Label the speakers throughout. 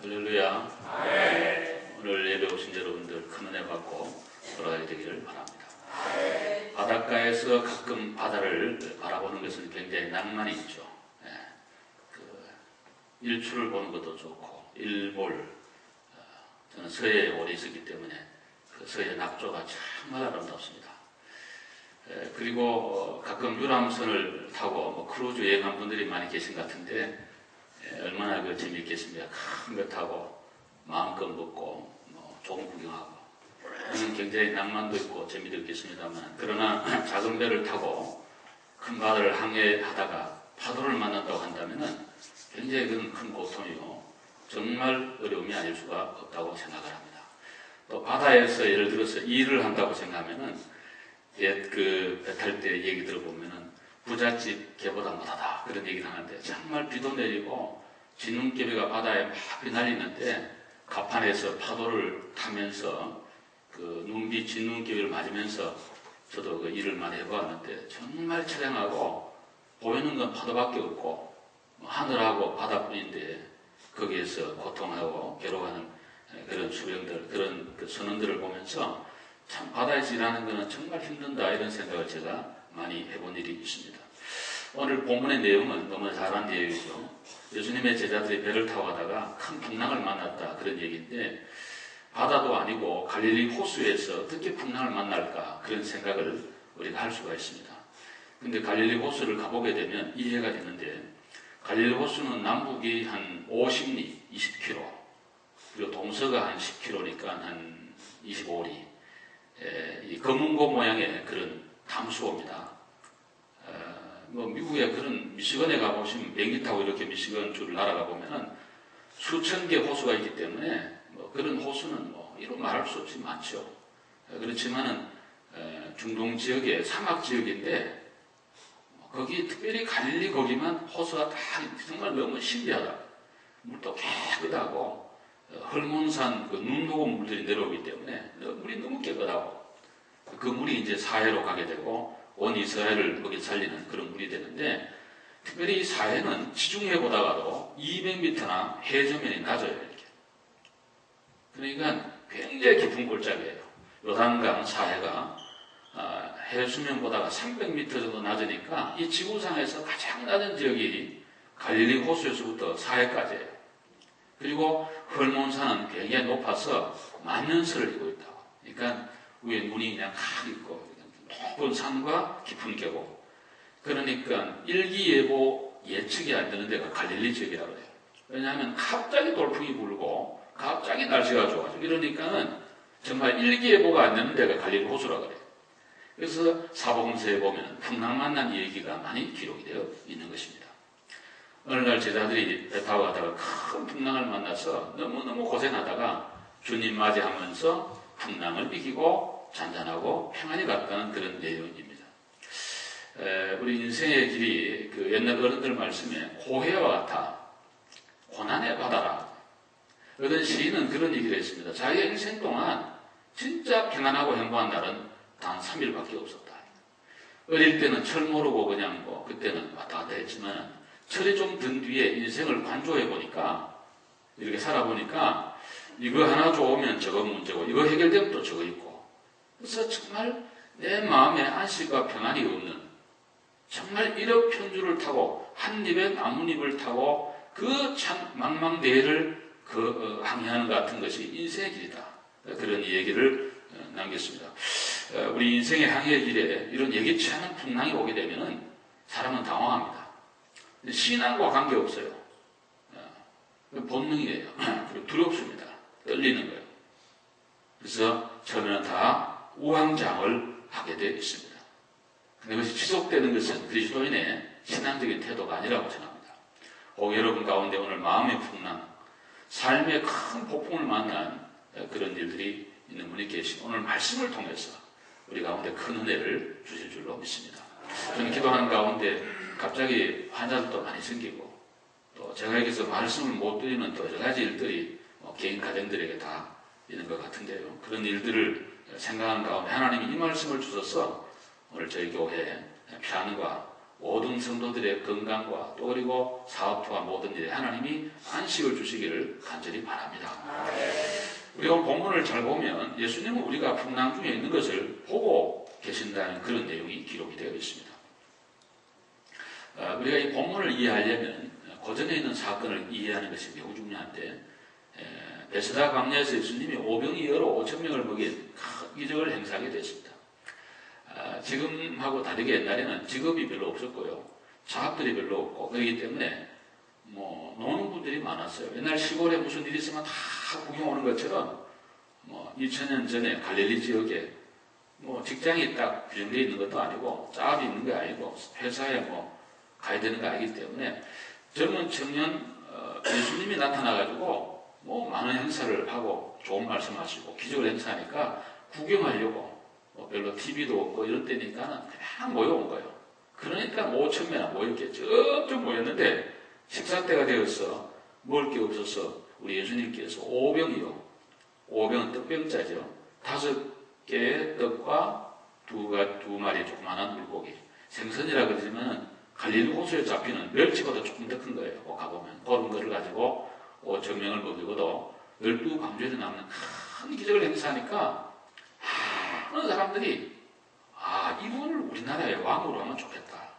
Speaker 1: 할렐루야. 오늘 예배 오신 여러분들 큰 은혜 받고 돌아가게 되기를 바랍니다. 바닷가에서 가끔 바다를 바라보는 것은 굉장히 낭만이 있죠. 일출을 보는 것도 좋고 일몰, 저는 서해에 오래 있었기 때문에 그 서해 낙조가 정말 아름답습니다. 그리고 가끔 유람선을 타고 크루즈 여행한 분들이 많이 계신 것 같은데 얼마나 재미있겠습니까? 큰 거 타고 마음껏 먹고 좋은 구경하고 굉장히 낭만도 있고 재미도 있겠습니다만, 그러나 작은 배를 타고 큰 바다를 항해하다가 파도를 만난다고 한다면 굉장히 큰 고통이고 정말 어려움이 아닐 수가 없다고 생각을 합니다. 또 바다에서 예를 들어서 일을 한다고 생각하면은 옛 그 배 탈 때 얘기 들어보면은 부잣집 개보다 못하다 그런 얘기를 하는데, 정말 비도 내리고 진눈깨비가 바다에 막 휘날리는데 갑판에서 파도를 타면서 그 눈비 진눈깨비를 맞으면서 저도 그 일을 많이 해보았는데 정말 처량하고 보이는 건 파도밖에 없고 하늘하고 바다뿐인데 거기에서 고통하고 괴로워하는 그런 수령들, 그런 그 선원들을 보면서 참 바다에서 일하는 것은 정말 힘든다 이런 생각을 제가 많이 해본 일이 있습니다. 오늘 본문의 내용은 너무 잘 안 내용이죠. 예수님의 제자들이 배를 타고 가다가 큰 풍랑을 만났다 그런 얘기인데, 바다도 아니고 갈릴리 호수에서 어떻게 풍랑을 만날까 그런 생각을 우리가 할 수가 있습니다. 근데 갈릴리 호수를 가보게 되면 이해가 되는데, 갈릴리 호수는 남북이 한 50리, 20km, 그리고 동서가 한 10km니까 한 25리, 이 검은고 모양의 그런 담수호입니다. 미국에 그런 미시건에 가보시면 비행기 타고 이렇게 미시건 줄을 날아가 보면은 수천 개 호수가 있기 때문에 그런 호수는 이루 말할 수 없이 많죠. 그렇지만은 중동 지역의 사막 지역인데 거기 특별히 갈릴리 거기만 호수가 다 정말 너무 신비하다. 물도 깨끗하고 헐몬산 그 눈녹음 물들이 내려오기 때문에 물이 너무 깨끗하고 그 물이 이제 사해로 가게 되고 온 이스라엘을 거기 살리는 그런 물이 되는데, 특별히 사해는 지중해보다가도 200m나 해저면이 낮아요. 이렇게. 그러니까 굉장히 깊은 골짜기예요. 요단강 사해가 해수면보다가 300m 정도 낮으니까 이 지구상에서 가장 낮은 지역이 갈릴리 호수에서부터 사해까지예요. 그리고 헐몬산은 굉장히 높아서 만년설을 이루고 있다고. 그러니까 위에 눈이 그냥 칵 있고 높은 산과 깊은 계곡. 그러니까 일기예보 예측이 안 되는 데가 갈릴리 지역이라고 해요. 왜냐하면 갑자기 돌풍이 불고 갑자기 날씨가 좋아지고 이러니까는 정말 일기예보가 안 되는 데가 갈릴리 호수라고 그래요. 그래서 사복음서에 보면 풍랑 만난 얘기가 많이 기록이 되어 있는 것입니다. 어느 날 제자들이 배 타고 가다가 큰 풍랑을 만나서 너무너무 고생하다가 주님 맞이하면서 풍랑을 이기고 잔잔하고 평안히 갔다는 그런 내용입니다. 우리 인생의 길이 그 옛날 어른들 말씀에 고해와 같아 고난의 바다라. 어떤 시인은 그런 얘기를 했습니다. 자기의 인생 동안 진짜 평안하고 행복한 날은 단 3일밖에 없었다. 어릴 때는 철 모르고 그냥 그때는 왔다 갔다 했지만 철이 좀 든 뒤에 인생을 관조해 보니까 이렇게 살아보니까 이거 하나 좋으면 저거 문제고 이거 해결되면 또 저거 있고, 그래서 정말 내 마음에 안식과 평안이 없는, 정말 일억편주를 타고 한 입에 나뭇잎을 타고 그 참 망망대해를 항해하는 것 같은 것이 인생의 길이다. 그런 얘기를 남겼습니다. 우리 인생의 항해 길에 이런 예기치 않은 풍랑이 오게 되면은 사람은 당황합니다. 신앙과 관계없어요. 본능이에요. 그리고 두렵습니다. 떨리는 거예요. 그래서 처음에는 다 우왕좌왕을 하게 되어 있습니다. 근데 그것이 지속되는 것은 그리스도인의 신앙적인 태도가 아니라고 생각합니다. 여러분 가운데 오늘 마음의 풍랑, 삶의 큰 폭풍을 만난 그런 일들이 있는 분이 계시고 오늘 말씀을 통해서 우리 가운데 큰 은혜를 주실 줄로 믿습니다. 저는 기도하는 가운데 갑자기 환자들도 많이 생기고 또 제가 여기서 말씀을 못 드리는 또 여러 가지 일들이 개인 가정들에게 다 있는 것 같은데요. 그런 일들을 생각하는 가운데 하나님이 이 말씀을 주셔서 오늘 저희 교회에 평안과 모든 성도들의 건강과 또 그리고 사업과 모든 일에 하나님이 안식을 주시기를 간절히 바랍니다. 우리가 본문을 잘 보면 예수님은 우리가 풍랑 중에 있는 것을 보고 계신다는 그런 내용이 기록이 되어 있습니다. 우리가 이 본문을 이해하려면 고전에 있는 사건을 이해하는 것이 매우 중요한데, 베스다 광야에서 예수님이 오병이어로 5,000명을 먹인 큰 기적을 행사하게 됐습니다. 지금하고 다르게 옛날에는 직업이 별로 없었고요, 자업들이 별로 없고 그렇기 때문에 노는 분들이 많았어요. 옛날 시골에 무슨 일이 있으면 다 구경 오는 것처럼 2000년 전에 갈릴리 지역에 직장이 딱 규정되어 있는 것도 아니고 자업이 있는 게 아니고 회사에 가야 되는 거 아니기 때문에 젊은 청년 예수님이 나타나가지고 많은 행사를 하고 좋은 말씀하시고 기적을 행사하니까 구경하려고 별로 TV도 없고 이런 때니까 그냥 모여온 거예요. 그러니까 5,000명이나 모였겠죠. 쭉 모였는데 식사 때가 되어서 먹을 게 없어서 우리 예수님께서 오병은 떡병자죠. 5개의 떡과 두 마리 조그마한 물고기, 생선이라 그러지만 갈릴리 호수에 잡히는 멸치보다 조금 더 큰 거예요. 가보면 그런 거를 가지고 5,000명을 먹이고도 12방주에 남는 큰 기적을 행사하니까 많은 사람들이 이분을 우리나라의 왕으로 하면 좋겠다,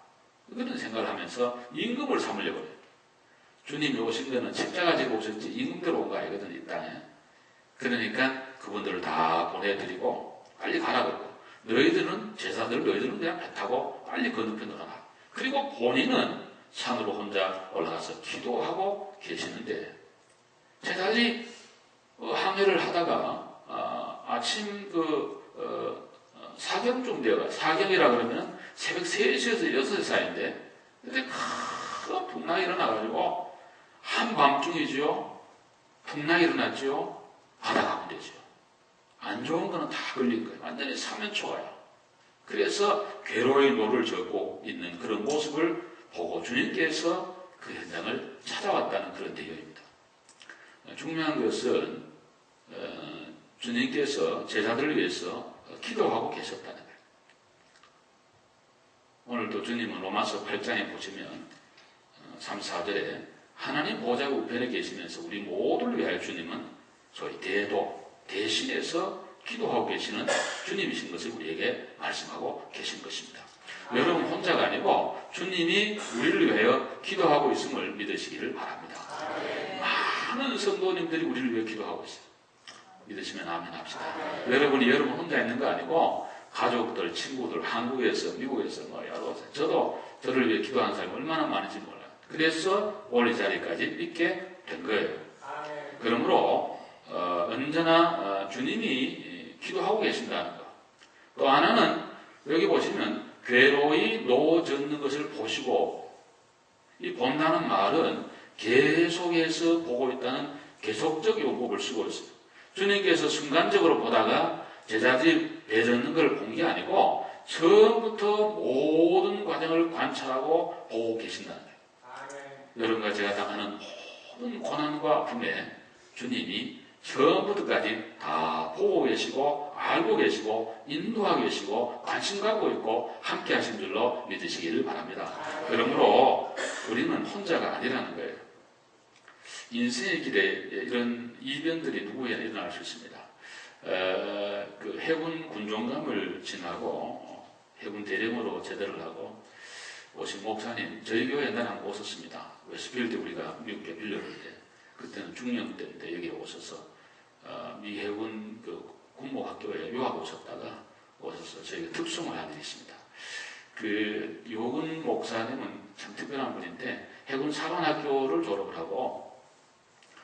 Speaker 1: 그런 생각을 하면서 임금을 삼으려고 해요. 주님이 오신 거는 책자 가지고 오셨지 임금대로 온 거 아니거든, 이 땅에. 그러니까 그분들을 다 보내드리고 빨리 가라 그러고, 너희들은 그냥 배 타고 빨리 건너편으로 가라. 그리고 본인은 산으로 혼자 올라가서 기도하고 계시는데, 제자들이 항해를 하다가 아침 사경쯤 되어가, 사경이라 그러면 새벽 3시에서 6시 사이인데, 근데 큰 풍랑이 일어나가지고 한밤중이죠. 풍랑이 일어났죠. 바다 가운데죠. 안 좋은 거는 다 걸린 거예요. 완전히 사면초가요. 그래서 괴로이 노를 젓고 있는 그런 모습을 보고 주님께서 그 현장을 찾아왔다는 그런 내용입니다. 중요한 것은 주님께서 제자들을 위해서 기도하고 계셨다는 거예요. 오늘도 주님은 로마서 8장에 보시면 3, 4절에 하나님 보좌 우편에 계시면서 우리 모두를 위하여 주님은 소위 대신해서 기도하고 계시는 주님이신 것을 우리에게 말씀하고 계신 것입니다. 여러분 혼자가 아니고 주님이 우리를 위하여 기도하고 있음을 믿으시기를 바랍니다. 많은 성도님들이 우리를 위해 기도하고 있어요. 믿으시면 아멘 합시다. 여러분이 여러분 혼자 있는 거 아니고 가족들, 친구들, 한국에서, 미국에서 여러 저도 저를 위해 기도하는 사람이 얼마나 많은지 몰라요. 그래서 오늘 이 자리까지 있게 된 거예요. 그러므로 언제나 주님이 기도하고 계신다는 것. 또 하나는 여기 보시면 괴로이 노젓는 것을 보시고, 이 본다는 말은 계속해서 보고 있다는 계속적 용법을 쓰고 있어요. 주님께서 순간적으로 보다가 제자들이 배젓는 걸 본 게 아니고 처음부터 모든 과정을 관찰하고 보고 계신다는 거예요. 여러분과 제가 당하는 모든 고난과 아픔에 주님이 처음부터까지 다 보고 계시고 알고 계시고 인도하고 계시고 관심 갖고 있고 함께 하신 줄로 믿으시기를 바랍니다. 그러므로 우리는 혼자가 아니라는 거예요. 인생의 길에 이런 이변들이 누구에나 일어날 수 있습니다. 그 해군 군종감을 지나고 해군 대령으로 제대를 하고 오신 목사님, 저희 교회 옛날에 한번 오셨습니다. 웨스트필드 우리가 미국에 빌렸는데, 그때는 중령 때인데 여기 오셔서 미 해군 그 군목학교에 유학 오셨다가 오셔서 저희가 특송을 한 일이 있습니다. 그 요근 목사님은 참 특별한 분인데 해군 사관학교를 졸업을 하고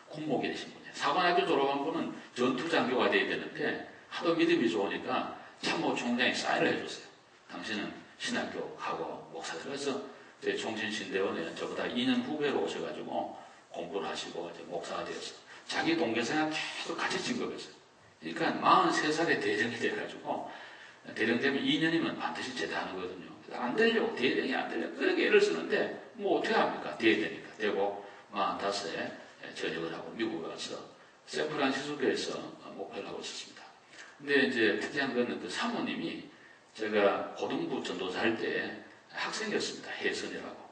Speaker 1: 군목이 되신 분이에요. 사관학교 졸업한 분은 전투장교가 돼야 되는데 하도 믿음이 좋으니까 참모 총장이 사인을 해줬어요. 당신은 신학교 가고 목사들. 그래서 저희 총신신대원에 저보다 2년 후배로 오셔가지고 공부를 하시고 이제 목사가 되어서 자기 동계생활 계속 같이 진급했어요. 그러니까 43살에 대령이 돼가지고 대령 되면 2년이면 반드시 제대하는 거거든요. 그래서 안 되려고 대령이 안 되려고 그렇게 애를 쓰는데 뭐 어떻게 합니까? 돼야 되니까. 되고 45에 전역을 하고 미국에 가서 샌프란시스코에서 목회를 하고 있었습니다. 근데 이제 특이한 거는 그 사모님이 제가 고등부 전도사 할 때 학생이었습니다. 혜선이라고.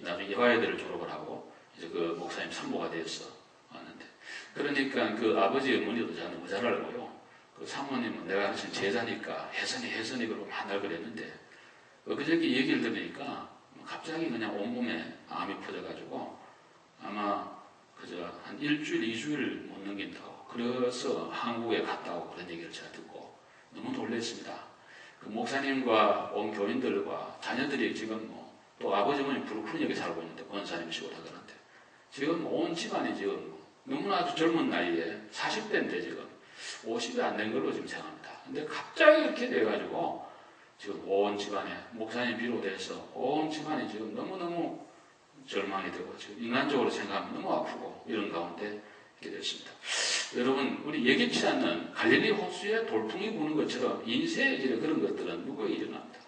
Speaker 1: 나중에 예화여대를 졸업을 하고 이제 그 목사님 산모가 되어서 왔는데, 그러니까 그 아버지 어머니도 저는 뭐 잘 알고요. 그 사모님은 내가 하신 제자니까 혜선이 그러고 맨날 그랬는데, 그저께 얘기를 들으니까 갑자기 그냥 온몸에 암이 퍼져가지고 아마 그저 한 일주일, 2주일 못 넘긴다고. 그래서 한국에 갔다 오고 그런 얘기를 제가 듣고 너무 놀랐습니다. 그 목사님과 온 교인들과 자녀들이 지금 또 아버지 어머니 브루클린역에 살고 있는데 권사님이시고 다 그러는데 지금 온 집안이 지금 너무나 아주 젊은 나이에 40대인데 지금 50이 안 된 걸로 지금 생각합니다. 근데 갑자기 이렇게 돼가지고 지금 온 집안에 목사님 비롯해서 온 집안이 지금 너무너무 절망이 되고 지금 인간적으로 생각하면 너무 아프고 이런 가운데 있게 됐습니다. 여러분, 우리 예기치 않는 갈릴리 호수에 돌풍이 부는 것처럼 인생의 길에 그런 것들은 누구에게 일어납니다.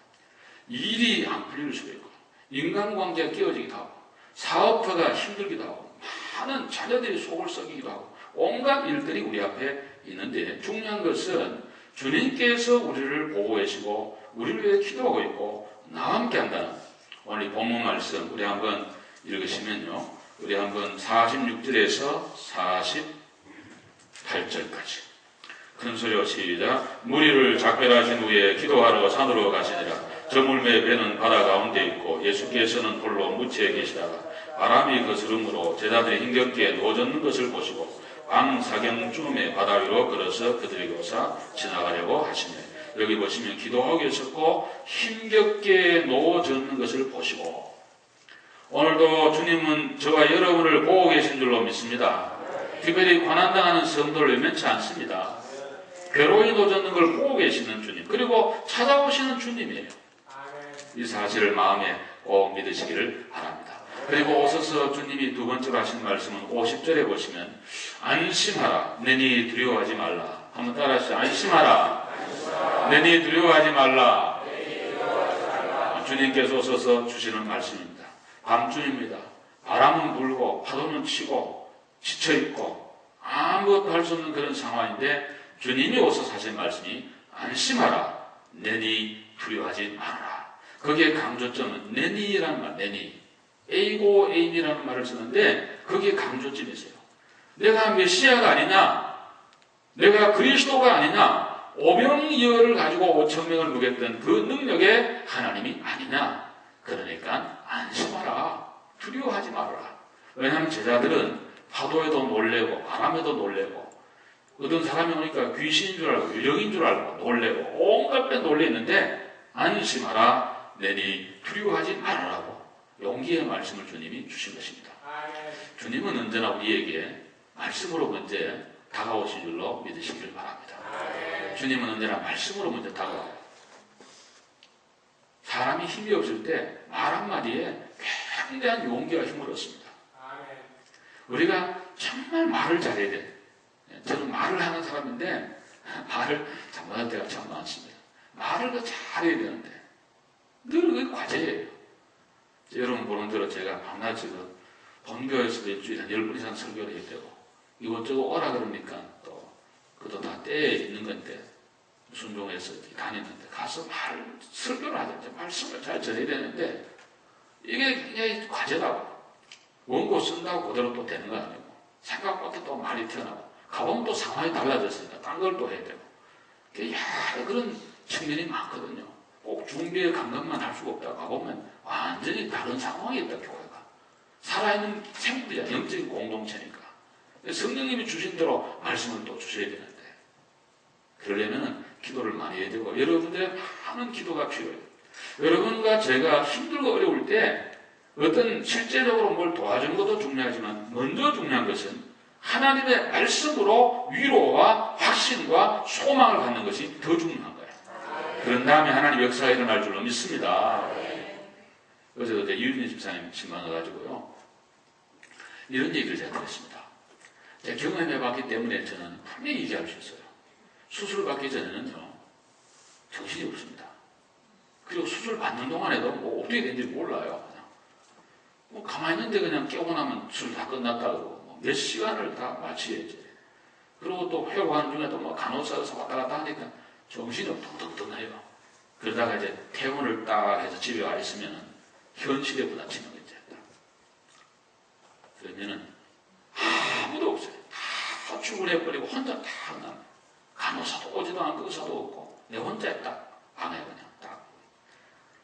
Speaker 1: 일이 안 풀릴 수도 있고 인간관계가 깨어지기도 하고 사업화가 힘들기도 하고 많은 자녀들이 속을 썩이기도 하고 온갖 일들이 우리 앞에 있는데, 중요한 것은 주님께서 우리를 보고 계시고 우리를 위해 기도하고 있고 나와 함께 한다는, 오늘 이 본문 말씀 우리 한번 읽으시면요, 우리 한번 46절에서 48절까지 큰 소리로 시작. 무리를 작별하신 후에 기도하러 산으로 가시니라. 저물매 배는 바다 가운데 있고 예수께서는 홀로 무치에 계시다가 바람이 거스름으로 제자들이 힘겹게 누워졌는 것을 보시고 밤 사경쯤에 바다 위로 걸어서 그들에게 오사 지나가려고 하시며, 여기 보시면 기도하고 계셨고 힘겹게 누워졌는 것을 보시고, 오늘도 주님은 저와 여러분을 보고 계신 줄로 믿습니다. 특별히 고난당하는 성도를 외면치 않습니다. 괴로움이 노젓는 걸 보고 계시는 주님, 그리고 찾아오시는 주님이에요. 이 사실을 마음에 꼭 믿으시기를 바랍니다. 그리고 오셔서 주님이 두 번째로 하신 말씀은 50절에 보시면 안심하라, 내니 두려워하지 말라. 한번 따라하시죠. 안심하라, 내니 두려워하지 말라. 주님께서 오셔서 주시는 말씀입니다. 밤중입니다. 바람은 불고 파도는 치고 지쳐있고 아무것도 할 수 없는 그런 상황인데 주님이 오셔서 하신 말씀이 안심하라, 내니 두려워하지 말아라. 거기에 강조점은 내니라는 말, 내니. 에이고 에임이라는 말을 쓰는데 거기에 강조점이 있어요. 내가 메시아가 아니냐, 내가 그리스도가 아니냐, 오병이어를 가지고 5,000명을 먹였던 그 능력의 하나님이 아니냐. 그러니까 안심하라, 두려워하지 말아라. 왜냐하면 제자들은 파도에도 놀래고 바람에도 놀래고 어떤 사람이 오니까 귀신인 줄 알고 유령인 줄 알고 놀래고 온갖 데 놀랬는데 안심하라, 내니 두려워하지 말아라고 용기의 말씀을 주님이 주신 것입니다. 주님은 언제나 우리에게 말씀으로 먼저 다가오신 줄로 믿으시길 바랍니다. 주님은 언제나 말씀으로 먼저 다가와요. 사람이 힘이 없을 때 말 한마디에 굉장한 용기와 힘을 얻습니다. 우리가 정말 말을 잘해야 돼. 저는 말을 하는 사람인데 말을 잘못할 때가 참 많습니다. 말을 더 잘해야 되는데 늘 그게 과제예요. 여러분 보는 대로 제가 밤낮 지금 본교에서도 일주일에 10번 이상 설교를 해야 되고 이것저것 오라 그러니까 또 그것도 다 때에 있는 건데 순종해서 다니는데 가서 설교를 하든지 말씀을 잘 전해야 되는데 이게 굉장히 과제라고. 원고 쓴다고 그대로 또 되는 거 아니고 생각보다 또 말이 튀어나오고 가보면 또 상황이 달라졌으니까 딴 걸 또 해야 되고 그런 측면이 많거든요. 꼭 준비의 감각만 할 수가 없다. 가보면 완전히 다른 상황이 있다. 교회가 살아있는 생물이야. 영적인 공동체니까 성령님이 주신 대로 말씀을 또 주셔야 되는데 그러려면 기도를 많이 해야 되고 여러분들의 많은 기도가 필요해요. 여러분과 제가 힘들고 어려울 때 어떤 실제적으로 뭘 도와주는 것도 중요하지만 먼저 중요한 것은 하나님의 말씀으로 위로와 확신과 소망을 갖는 것이 더 중요한 거예요. 그런 다음에 하나님 역사가 일어날 줄로 믿습니다. 어제도 이윤희 집사님 신방해가지고요 이런 얘기를 제가 들었습니다. 제가 경험해봤기 때문에 저는 분명히 얘기할 수 있어요. 수술 받기 전에는요 정신이 없습니다. 그리고 수술 받는 동안에도 뭐 어떻게 되는지 몰라요. 그냥 뭐 가만히 있는데 그냥 깨고 나면 수술 다 끝났다고 몇 시간을 다 마취해야지. 그리고 또 회고하는 중에도 뭐 간호사에서 왔다 갔다 하니까 정신이 덩덩덩해요. 그러다가 이제 퇴원을 딱 해서 집에 와 있으면 현실에 부딪히는 거죠. 그러면은 아무도 없어요. 다 출근해버리고 혼자 딱 나. 간호사도 오지도 않고 의사도 없고 내 혼자 딱 방에 그냥 딱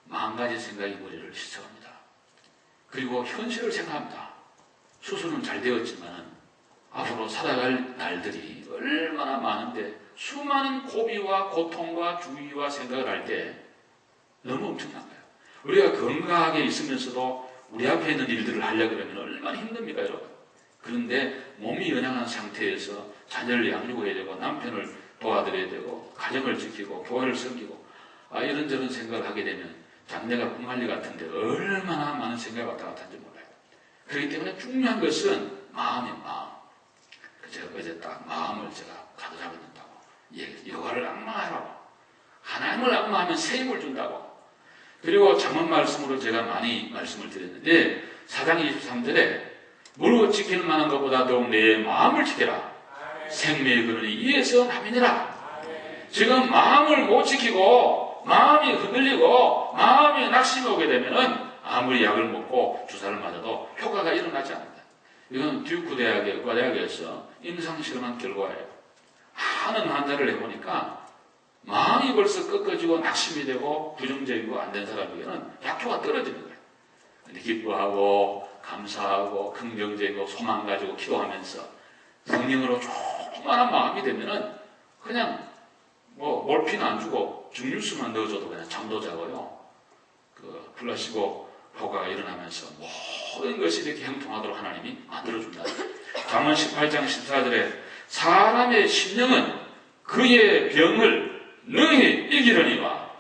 Speaker 1: 만 가지 생각이 머리를 휘청합니다. 그리고 현실을 생각합니다. 수술은 잘 되었지만 앞으로 살아갈 날들이 얼마나 많은데 수많은 고비와 고통과 주의와 생각을 할 때 너무 엄청난 거예요. 우리가 건강하게 있으면서도 우리 앞에 있는 일들을 하려고 그러면 얼마나 힘듭니까, 여러분? 그런데 몸이 연약한 상태에서 자녀를 양육해야 되고 남편을 도와드려야 되고 가정을 지키고 교회를 섬기고 이런저런 생각을 하게 되면 장래가 콩알리 같은데 얼마나 많은 생각이 왔다 갔다 하는지 몰라요. 그렇기 때문에 중요한 것은 마음이에요, 마음. 제가 어제 딱 마음을 제가 가로잡는다고 여호와를 앙망하라고 하나님을 앙망하면 새 힘을 준다고. 그리고 잠언 말씀으로 제가 많이 말씀을 드렸는데 4장 23절에 무릇 지킬 만한 것보다 더욱 내 마음을 지켜라. 생명의 근원이 이에서 남이니라. 지금 마음을 못 지키고 마음이 흔들리고 마음이 낙심이 오게 되면은 아무리 약을 먹고 주사를 맞아도 효과가 일어나지 않는다. 이건 듀크 대학의 의과대학에서 임상실험한 결과예요. 하는 환자를 해보니까 마음이 벌써 꺾어지고 낙심이 되고 부정적이고 안 된 사람에게는 약효가 떨어지는 거예요. 근데 기뻐하고 감사하고 긍정적이고 소망 가지고 기도하면서 성령으로 조그마한 마음이 되면은 그냥 뭐 몰핀 안 주고 중류수만 넣어줘도 그냥 잠도 자고요. 그 플라시보 효과가 일어나면서 모든 것이 이렇게 형통하도록 하나님이 만들어준다. 잠언 18장 14절에 사람의 심령은 그의 병을 능히 이기려니와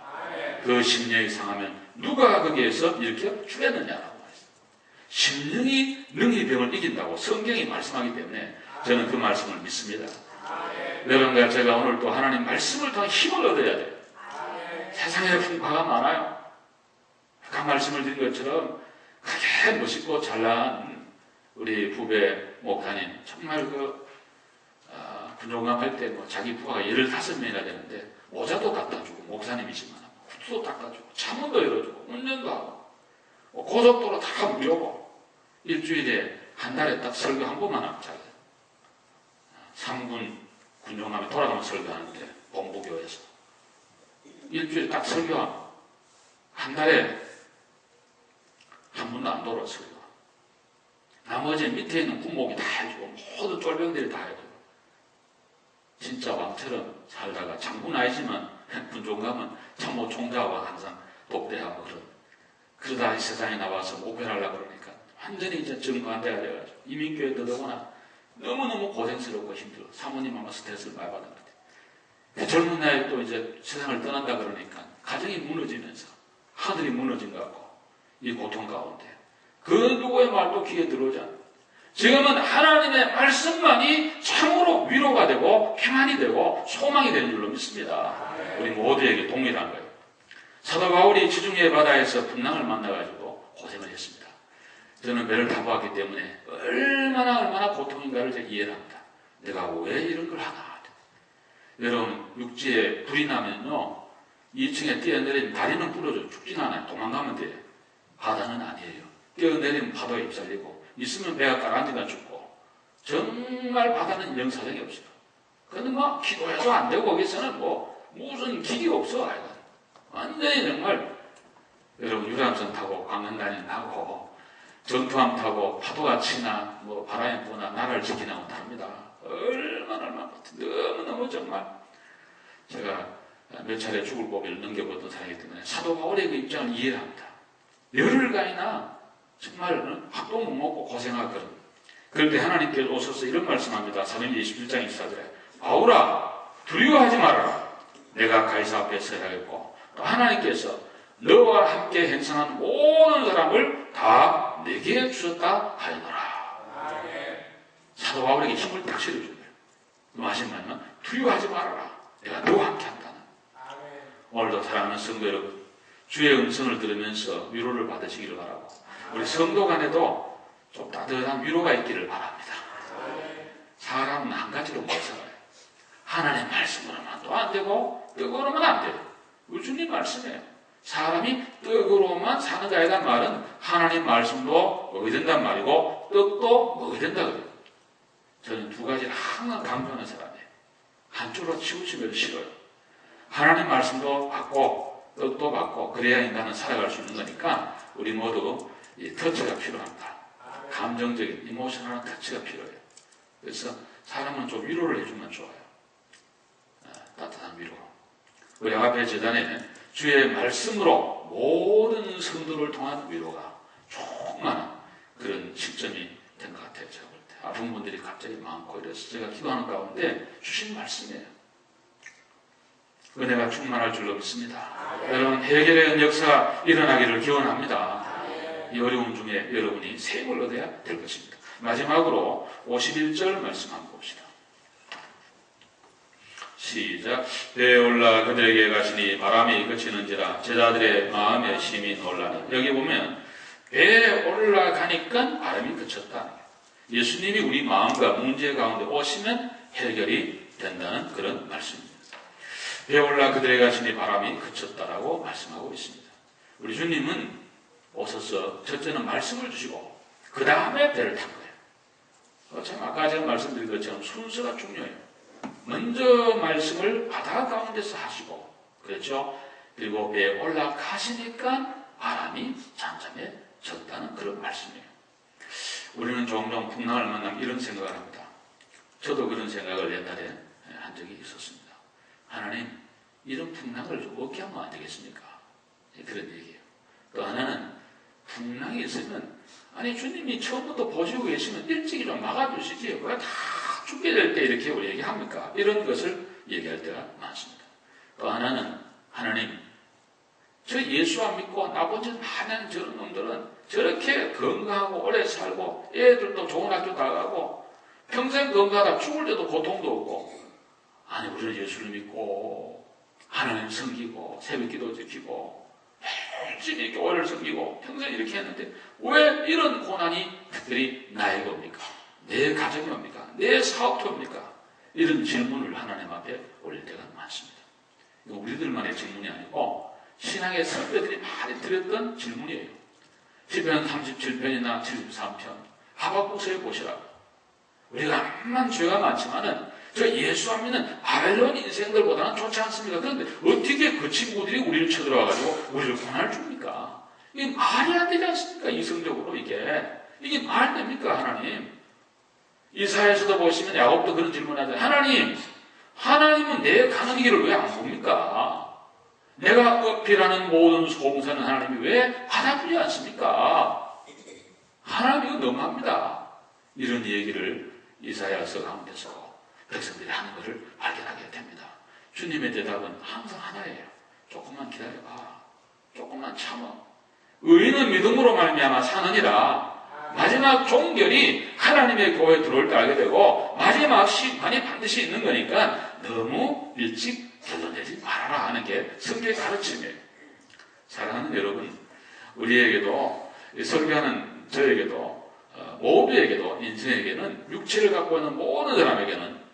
Speaker 1: 그 심령이 상하면 누가 거기에서 일으켜 주겠느냐라고 말했습니다. 심령이 능히 병을 이긴다고 성경이 말씀하기 때문에 저는 그 말씀을 믿습니다. 여러분과 제가 오늘 또 하나님 말씀을 통해 힘을 얻어야 돼요. 세상에 풍파가 많아요. 아까 말씀을 드린 것처럼 크게 멋있고 잘난 우리 부배 목사님 정말 군종감 할 때 자기 부하가 15명이나 되는데 모자도 갖다 주고 목사님이지만 후드도 닦아주고 차문도 열어주고 운전도 하고 고속도로 다 무료고 일주일에 한 달에 딱 설교 한 번만 하면 자기 3군 군종감에 돌아가면 설교하는데 본부교에서 일주일에 딱 설교하고 한 달에 한 번도 안 돌아 설교. 나머지 밑에 있는 군목이 다 해주고 모든 쫄병들이 다 해주고 진짜 왕처럼 살다가 장군 아니지만 군종감은 참모 총장하고 항상 독대하고 그러다 이 세상에 나와서 목회하려고 그러니까 완전히 이제 정반대가 돼가지고 이민교회 더더구나 너무너무 고생스럽고 힘들어. 사모님 아마 스트레스를 많이 받은 것 같아요. 젊은 나이에 또 이제 세상을 떠난다 그러니까 가정이 무너지면서 하늘이 무너진 것 같고 이 고통 가운데 그 누구의 말도 귀에 들어오지 않아요. 지금은 하나님의 말씀만이 참으로 위로가 되고 평안이 되고 소망이 되는 줄로 믿습니다. 우리 모두에게 동일한 거예요. 사도 바울이 지중해 바다에서 풍랑을 만나가지고 고생을 했습니다. 저는 배를 타고 왔기 때문에 얼마나 고통인가를 제가 이해를 합니다. 내가 왜 이런 걸 하나. 여러분 육지에 불이 나면요 2층에 뛰어내리면 다리는 부러져 죽진 않아요. 도망가면 돼요. 바다는 아니에요. 뛰어내리면 파도에 휩쓸리고 있으면 배가 가라앉으면 죽고 정말 바다는 인정사정이 없어요. 근데 뭐 기도해도 안 되고 거기서는 뭐 무슨 기기가 없어. 완전히 정말 여러분 유람선 타고 광명단이 나고 전투함 타고 파도가 치나 뭐 바람이 부나 나라를 지키나 고 다릅니다. 얼마나 너무너무 정말 제가 몇 차례 죽을 고비를 넘겨보던 사람이기 때문에 사도 바울의 그 입장을 이해를 합니다. 열흘간이나 정말 밥도 못 먹고 고생하거든. 그럴 때 하나님께서 오셔서 이런 말씀합니다. 사도행전 27장 24절에 바울아 두려워하지 말아라. 내가 가이사 앞에 서야겠고 또 하나님께서 너와 함께 행성한 모든 사람을 다 내게 주셨다 하였노라. 사도 바울에게 힘을 딱 실어준 거예요. 마지막에는 두려워하지 말아라. 내가 너와 함께 한다는. 오늘도 사랑하는 성도 여러분 주의 음성을 들으면서 위로를 받으시기를 바라고 우리 성도 간에도 좀 따뜻한 위로가 있기를 바랍니다. 사람은 한 가지로 못 살아요. 하나님의 말씀으로만 또 안 되고 뜨거우면 안 돼요. 우리 주님 말씀이에요. 사람이 떡으로만 사는 자이란 말은 하나님 말씀도 먹어야 된단 말이고 떡도 먹어야 된다 그래요. 저는 두 가지를 항상 강조하는 사람이에요. 한쪽으로 치우치면 싫어요. 하나님 말씀도 받고 떡도 받고 그래야 인간은 살아갈 수 있는 거니까 우리 모두 이 터치가 필요합니다. 감정적인 이모셔널한 터치가 필요해요. 그래서 사람은 좀 위로를 해주면 좋아요. 따뜻한 위로. 우리 앞에 재단에 주의 말씀으로 모든 성도를 통한 위로가 충만한 그런 시점이 된 것 같아요. 제가 볼 때. 아픈 분들이 갑자기 많고 이래서 제가 기도하는 가운데 주신 말씀이에요. 은혜가 충만할 줄로 믿습니다. 여러분 해결의 역사가 일어나기를 기원합니다. 이 어려움 중에 여러분이 새 힘을 얻어야 될 것입니다. 마지막으로 51절 말씀 한번 봅시다. 시작. 배에 올라 그들에게 가시니 바람이 그치는지라 제자들의 마음에 심히 놀라니. 여기 보면 배에 올라가니까 바람이 그쳤다. 예수님이 우리 마음과 문제 가운데 오시면 해결이 된다는 그런 말씀입니다. 배에 올라 그들에게 가시니 바람이 그쳤다라고 말씀하고 있습니다. 우리 주님은 오셔서 첫째는 말씀을 주시고 그 다음에 배를 탄 거예요. 참 아까 제가 말씀드린 것처럼 순서가 중요해요. 먼저 말씀을 바다 가운데서 하시고 그렇죠. 그리고 배에 올라가시니까 바람이 잠잠해졌다는 그런 말씀이에요. 우리는 종종 풍랑을 만나면 이런 생각을 합니다. 저도 그런 생각을 옛날에 한 적이 있었습니다. 하나님, 이런 풍랑을 어떻게 하면 안 되겠습니까? 그런 얘기예요. 또 하나는 풍랑이 있으면 아니 주님이 처음부터 보시고 계시면 일찍이 좀 막아주시지 왜 다 죽게 될 때 이렇게 우리 얘기합니까? 이런 것을 얘기할 때가 많습니다. 또 하나는 하나님, 저 예수 안 믿고 나머지 많은 저런 놈들은 저렇게 건강하고 오래 살고 애들도 좋은 학교 나가고 평생 건강하다 죽을 때도 고통도 없고 아니 우리는 예수를 믿고 하나님 섬기고 새벽기도 지키고 열심히 이렇게 오래를 섬기고 평생 이렇게 했는데 왜 이런 고난이 특별히 나에게 옵니까? 내 가정이 옵니까? 내 사업도 옵니까? 이런 질문을 하나님 앞에 올릴 때가 많습니다. 이거 우리들만의 질문이 아니고 신앙의 선배들이 많이 드렸던 질문이에요. 시편 37편이나 73편 하박국서에 보시라고. 우리가 암만 죄가 많지만은 저 예수 안 믿는 아벨론 인생들보다는 좋지 않습니까? 그런데 어떻게 그 친구들이 우리를 쳐들어와가지고 우리를 고난을 줍니까? 이게 말이 안 되지 않습니까? 이성적으로 이게 말 됩니까? 하나님. 이사야에서도 보시면 야곱도 그런 질문하잖아요. 하나님은 내 가는 길을 왜 안 봅니까? 내가 어필하는 모든 송사는 하나님이 왜 받아주지 않습니까? 하나님 이거 너무합니다. 이런 얘기를 이사야서 가운데서 백성들이 하는 것을 발견하게 됩니다. 주님의 대답은 항상 하나예요. 조금만 기다려봐. 조금만 참아. 의인은 믿음으로 말미암아 사느니라. 마지막 종결이 하나님의 교회에 들어올 때 알게 되고 마지막 심판이 반드시 있는 거니까 너무 일찍 결론내지 말아라 하는 게 성경의 가르침이에요. 사랑하는 여러분, 우리에게도 설교하는 저에게도 모두에게도 인생에게는 육체를 갖고 있는 모든 사람에게는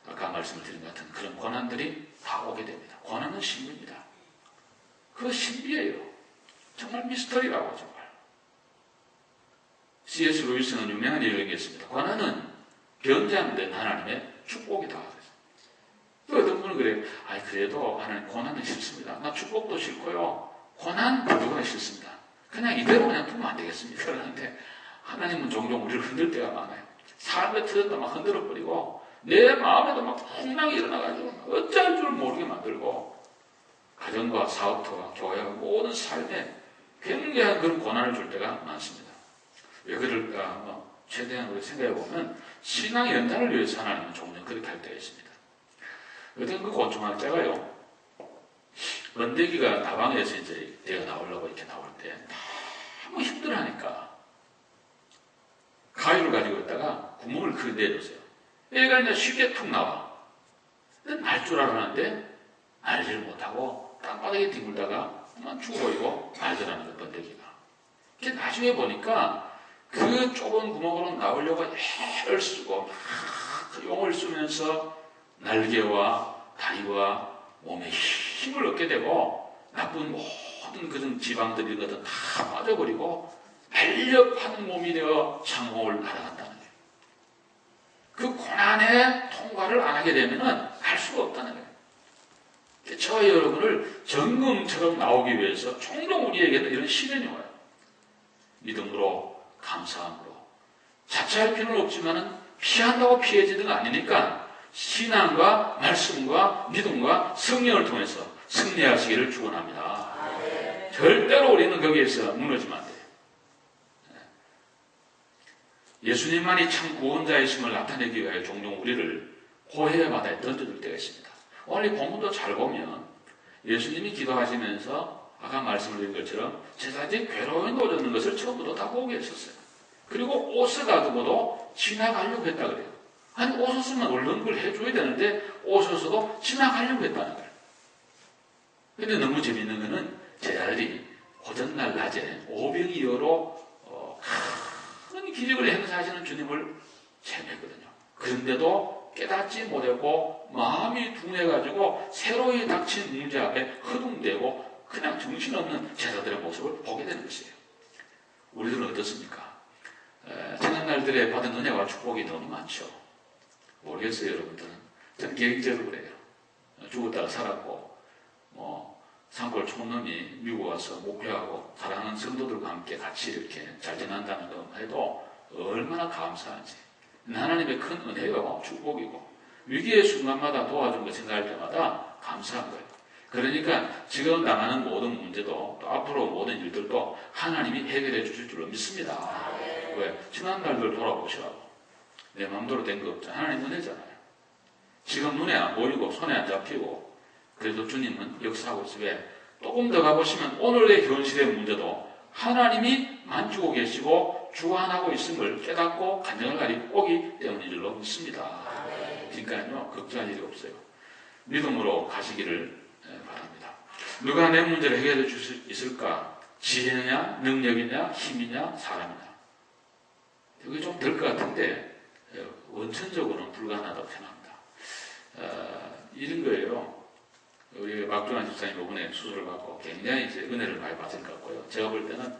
Speaker 1: 아까 말씀을 드린 것 같은 그런 고난들이 다 오게 됩니다. 고난은 신비입니다. 그 신비예요. 정말 미스터리라고 정말. C.S. 루이스는 유명한 얘기를 했습니다. 고난은 견제하는 하나님의 축복이다. 또 어떤 분은 그래요. 아니 그래도 하나님 고난은 싫습니다. 나 축복도 싫고요. 고난 누구나 싫습니다. 그냥 이대로 그냥 두면 안 되겠습니까? 그러는데 하나님은 종종 우리를 흔들 때가 많아요. 삶의 틀에도 막 흔들어버리고 내 마음에도 막 풍랑이 일어나가지고 어찌할 줄 모르게 만들고 가정과 사업과 교회와 모든 삶에 굉장한 그런 고난을 줄 때가 많습니다. 왜 그럴까? 최대한 우리 생각해보면 신앙의 연단을 위해서 하나님은 종종 그렇게 할 때가 있습니다. 어떤 그 곤충학자가요, 번데기가 나방에서 이제 내가 나오려고 이렇게 나올 때 너무 힘들어하니까 가위를 가지고 있다가 구멍을 크게 내줬어요. 얘가 이제 쉽게 툭 나와. 날 줄 알았는데 알지를 못하고 땅바닥에 뒹굴다가 그만 죽어버리고 말더라는 거, 번데기가. 이렇게 나중에 보니까 그 좁은 구멍으로 나오려고 애를 쓰고 막 그 용을 쓰면서 날개와 다리와 몸에 힘을 얻게 되고 나쁜 모든 그런 지방들이거든 다 빠져버리고 날렵한 몸이 되어 창공을 날아간다는 거예요. 그 고난의 통과를 안 하게 되면은 알 수가 없다는 거예요. 저와 여러분을 정금처럼 나오기 위해서 종종 우리에게는 이런 시련이 와요. 믿음으로, 감사함으로. 자처할 필요는 없지만은 피한다고 피해지는 거 아니니까 신앙과 말씀과 믿음과 성령을 통해서 승리하시기를 축원합니다. 절대로 우리는 거기에서 무너지면 안 돼요. 예수님만이 참 구원자이심을 나타내기 위하여 종종 우리를 고해의 바다에 던져줄 때가 있습니다. 오늘 이 본문도 잘 보면 예수님이 기도하시면서 아까 말씀드린 것처럼 제자들이 괴로움에 놓여있는 것을 처음부터 다 보고 계셨어요. 그리고 옷을 다듬어도 지나가려고 했다 그래요. 아니 오셨으면 얼른 그걸 해줘야 되는데 오셔서도 지나가려고 했다는 거예요. 근데 너무 재밌는 거는 제자들이 오전날 낮에 오병이어로 큰 기적을 행사하시는 주님을 체험했거든요. 그런데도 깨닫지 못하고 마음이 둔해가지고 새로이 닥친 문제 앞에 허둥대고 그냥 정신없는 제자들의 모습을 보게 되는 것이에요. 우리들은 어떻습니까? 지난 날들에 받은 은혜와 축복이 너무 많죠. 모르겠어요, 여러분들은. 저는 개인적으로 그래요. 죽었다가 살았고, 산골 촌놈이 미국 와서 목회하고 사랑하는 성도들과 함께 같이 이렇게 잘 지낸다는 것만 해도 얼마나 감사한지. 하나님의 큰 은혜요, 축복이고, 위기의 순간마다 도와준 거 생각할 때마다 감사한 거예요. 그러니까 지금 당하는 모든 문제도 또 앞으로 모든 일들도 하나님이 해결해 주실 줄로 믿습니다. 왜? 지난 날들 돌아보시라고. 내 마음대로 된 거 없잖아요. 하나님 은혜잖아요. 지금 눈에 안 보이고 손에 안 잡히고 그래도 주님은 역사하고 있어요. 왜? 조금 더 가보시면 오늘의 현실의 문제도 하나님이 만지고 계시고 주관하고 있음을 깨닫고 간증할 날이 오기 때문인 줄로 믿습니다. 그러니까요, 걱정할 일이 없어요. 믿음으로 가시기를 바랍니다. 누가 내 문제를 해결해 줄 수 있을까? 지혜냐, 능력이냐, 힘이냐, 사람이냐. 여기 좀 될 것 같은데 원천적으로는 불가능하다고 생각합니다. 이런 거예요. 우리 박준환 집사님 이번에 수술을 받고 굉장히 이제 은혜를 많이 받을 것 같고요. 제가 볼 때는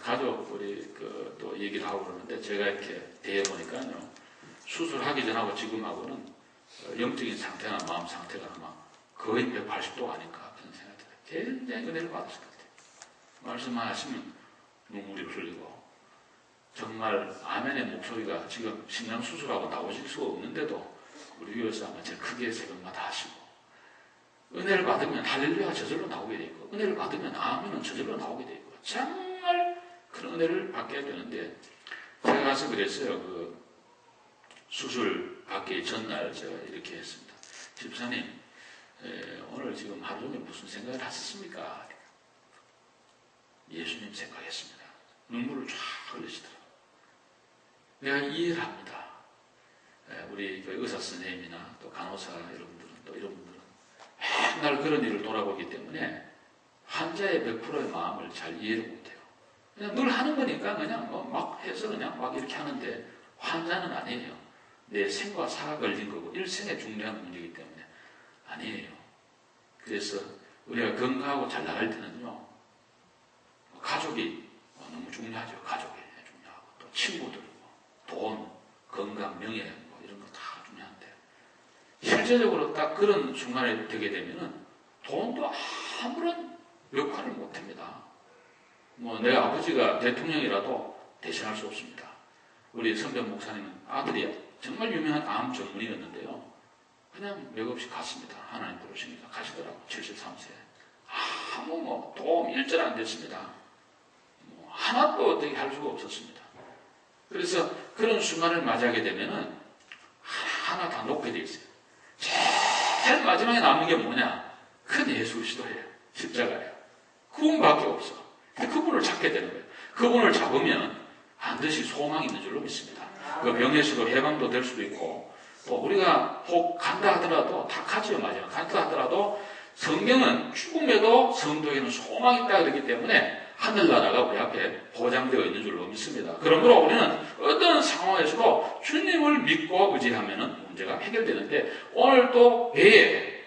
Speaker 1: 가족 우리 또 얘기를 하고 그러는데 제가 이렇게 대해 보니까요, 수술하기 전하고 지금하고는 영적인 상태나 마음 상태가 아마 거의 180도 아닌가 그런 생각이 들어요. 굉장히 은혜를 받으실 것 같아요. 말씀만 하시면 눈물이 흘리고 정말 아멘의 목소리가 지금 심장 수술하고 나오실 수가 없는데도 우리 교회에서 아마 제일 크게 새벽마다 하시고, 은혜를 받으면 할렐루야가 저절로 나오게 돼 있고, 은혜를 받으면 아멘은 저절로 나오게 돼 있고, 정말 그런 은혜를 받게 되는데, 제가 가서 그랬어요. 그 수술 받기 전날 제가 이렇게 했습니다. 집사님, 오늘 지금 하루 종일 무슨 생각을 하셨습니까? 예수님 생각했습니다. 눈물을 쫙 흘리시더라고요. 내가 이해를 합니다. 우리 의사 선생님이나 또 간호사 여러분들은 또 이런 분들은 맨날 그런 일을 돌아보기 때문에 환자의 100%의 마음을 잘 이해를 못해요. 그냥 늘 하는 거니까 그냥 막 해서 그냥 막 이렇게 하는데 환자는 아니에요. 내 생과 사가 걸린 거고 일생의 중요한 문제이기 때문에 아니에요. 그래서 우리가 건강하고 잘 나갈 때는요, 가족이 너무 중요하죠. 가족이 중요하고 또 친구들, 돈, 건강, 명예 이런 거 다 중요한데 실제적으로 딱 그런 순간에 되게 되면은 돈도 아무런 역할을 못합니다. 내 아버지가 대통령이라도 대신할 수 없습니다. 우리 선배 목사님은 아들이 정말 유명한 암 전문의였는데요, 그냥 맥없이 갔습니다. 하나님 부르시니까 가시더라고. 73세. 아무 도움 일절 안 됐습니다. 하나도 어떻게 할 수가 없었습니다. 그래서 그런 순간을 맞이하게 되면은 하나 다 놓게 돼 있어요. 제일 마지막에 남은 게 뭐냐? 큰 예수 그리스도예요. 십자가예요. 그분밖에 없어. 그분을 찾게 되는 거예요. 그분을 잡으면 반드시 소망이 있는 줄로 믿습니다. 그 병에서도 해방도 될 수도 있고, 또 우리가 혹 간다 하더라도 다 가지요. 맞아요. 간다 하더라도 성경은 죽음에도 성도에는 소망이 있다 그러기 때문에 하늘나라가 우리 앞에 보장되어 있는 줄로 믿습니다. 그러므로 우리는 어떤 상황에서도 주님을 믿고 의지하면 문제가 해결되는데, 오늘 또 배에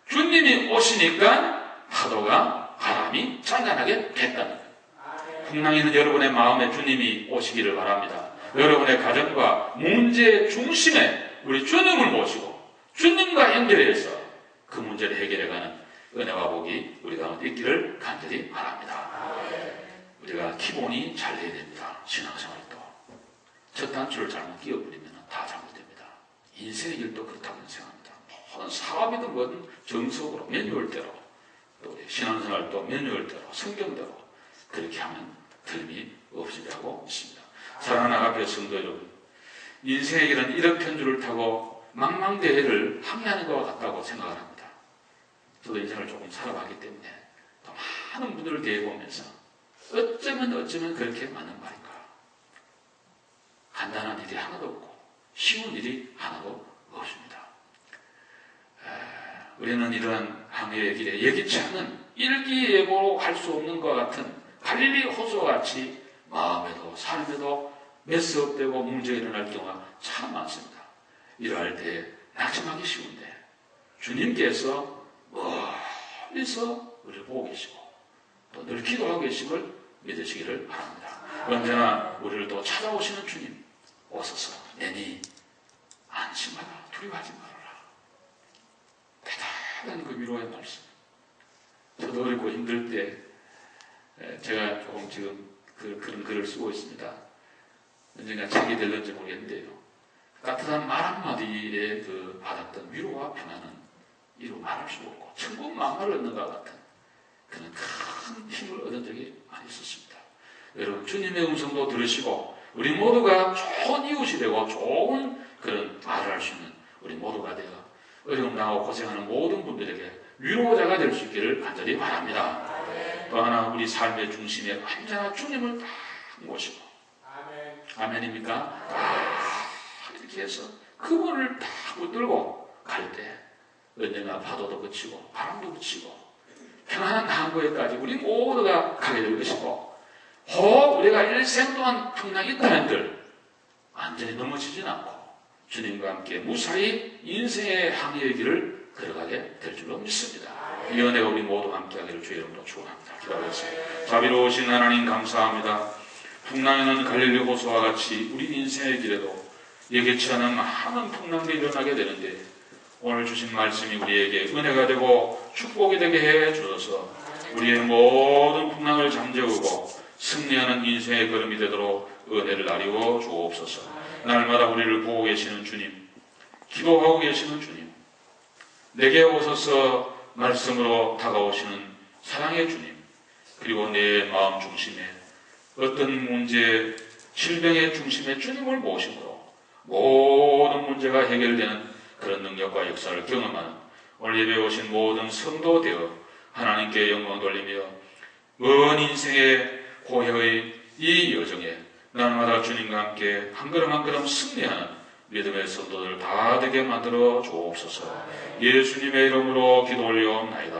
Speaker 1: 주님이 오시니까 파도가 바람이 잔잔하게 됐다는 거예요. 풍랑에는 여러분의 마음에 주님이 오시기를 바랍니다. 여러분의 가정과 문제의 중심에 우리 주님을 모시고 주님과 연결해서 그 문제를 해결해가는 은혜와 복이 우리 가운데 있기를 간절히 바랍니다. 우리가 기본이 잘 돼야 됩니다. 신앙생활도. 첫 단추를 잘못 끼워버리면 다 잘못됩니다. 인생의 길도 그렇다고 생각합니다. 모든 사업이든 뭐든 정석으로 매뉴얼대로 또 우리 신앙생활도 매뉴얼대로 성경대로 그렇게 하면 틀림이 없으리라고 있습니다. 사랑하는 아가페 성도 여러분, 인생의 길은 1억 편주를 타고 망망대해를 항해하는 것과 같다고 생각을 합니다. 저도 인생을 조금 살아봤기 때문에 또 많은 분들을 대해보면서 어쩌면 그렇게 맞는 말인가. 간단한 일이 하나도 없고 쉬운 일이 하나도 없습니다. 우리는 이러한 항해의 길에 예기치 않은 일기예보로 할 수 없는 것 같은 갈릴리 호수와 같이 마음에도 삶에도 메스업되고 문제가 일어날 경우가 참 많습니다. 이러할 때 낙심하기 쉬운데 주님께서 멀리서 우리를 보고 계시고 또 늘 기도하고 계심을 믿으시기를 바랍니다. 언제나 우리를 또 찾아오시는 주님 오소서 내니 안심하라 두려워하지 말아라. 대단한 그 위로의 말씀. 저도 어렵고 힘들 때 제가 조금 지금 그런 글을 쓰고 있습니다. 언젠가 책이 될는지 모르겠는데요. 따뜻한 말 한마디에 그 받았던 위로와 평안은 이루 말할 수 없고 천국 만마를 얻는 것 같은 그런 큰 힘을 얻은 적이 많이 있었습니다. 여러분 주님의 음성도 들으시고 우리 모두가 좋은 이웃이 되고 좋은 그런 말을 할 수 있는 우리 모두가 되어 어려움 당하고 고생하는 모든 분들에게 위로자가 될 수 있기를 간절히 바랍니다. 또 하나 우리 삶의 중심에 언제나 주님을 딱 모시고 아멘입니까? 이렇게 해서 그분을 딱 붙들고 갈 때 언젠가 파도도 그치고 바람도 그치고 평안한 항구에까지 우리 모두가 가게 될 것이고 혹 우리가 일생 동안 풍랑이 있다 한들 완전히 넘어지진 않고 주님과 함께 무사히 인생의 항해의 길을 걸어가게 될 줄로 믿습니다. 이 은혜가 우리 모두 함께 하기를 주의 이름으로 축원합니다. 기도하겠습니다. 자비로우신 하나님 감사합니다. 풍랑에는 갈릴리 호수와 같이 우리 인생의 길에도 예기치 않은 많은 풍랑들이 일어나게 되는데 오늘 주신 말씀이 우리에게 은혜가 되고 축복이 되게 해 주셔서 우리의 모든 풍랑을 잠재우고 승리하는 인생의 걸음이 되도록 은혜를 나리워 주옵소서. 날마다 우리를 보고 계시는 주님, 기도하고 계시는 주님, 내게 오셔서 말씀으로 다가오시는 사랑의 주님, 그리고 내 마음 중심에 어떤 문제, 질병의 중심에 주님을 모심으로 모든 문제가 해결되는 그런 능력과 역사를 경험하는 오늘 예배에 오신 모든 성도 되어 하나님께 영광 돌리며 먼 인생의 고해의 이 여정에 날마다 주님과 함께 한 걸음 한 걸음 승리하는 믿음의 성도들 다 되게 만들어 주옵소서. 예수님의 이름으로 기도 올려옵나이다.